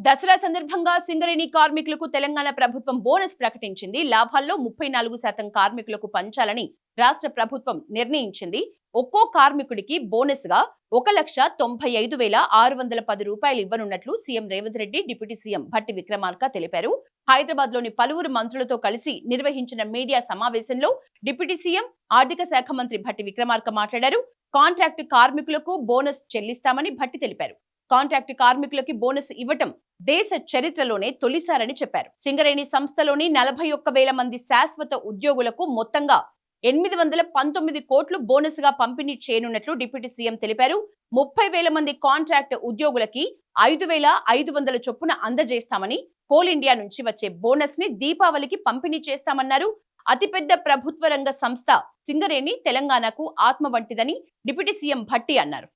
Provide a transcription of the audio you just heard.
దసరా సందర్భంగా సింగరేణి కార్మికులకు తెలంగాణ ప్రభుత్వం బోనస్ ప్రకటించింది. లాభాల్లో 34% కార్మికులకు పంచాలని రాష్ట్ర ప్రభుత్వం నిర్ణయించింది. ఒక్కో కార్మికుడికి బోనస్ గా 1,95,610 రూపాయలు ఇవ్వనున్నట్లు CM Revanth Reddy, deputy CM Bhatti Vikramarka తెలిపారు. హైదరాబాద్ లోని పలువురు మంత్రులతో కలిసి నిర్వహించిన మీడియా సమావేశంలో డిప్యూటీ సీఎం, ఆర్థిక శాఖ మంత్రి భట్టి విక్రమార్క మాట్లాడారు. కాంట్రాక్టు కార్మికులకు బోనస్ చెల్లిస్తామని భట్టి తెలిపారు. కాంట్రాక్టు కార్మికులకి బోనస్ ఇవ్వటం దేశ చరిత్రలోనే తొలిసారని చెప్పారు. సింగరేణి సంస్థలోని 41,000 మంది శాశ్వత ఉద్యోగులకు మొత్తంగా 819 కోట్లు బోనస్ గా పంపిణీ చేయనున్నట్లు డిప్యూటీ సీఎం తెలిపారు. 30,000 మంది కాంట్రాక్ట్ ఉద్యోగులకి 5,500 చొప్పున అందజేస్తామని, కోల్ ఇండియా నుంచి వచ్చే బోనస్ ని దీపావళికి పంపిణీ చేస్తామన్నారు. అతిపెద్ద ప్రభుత్వ రంగ సంస్థ సింగరేణి తెలంగాణకు ఆత్మ వంటిదని డిప్యూటీ సీఎం భట్టి అన్నారు.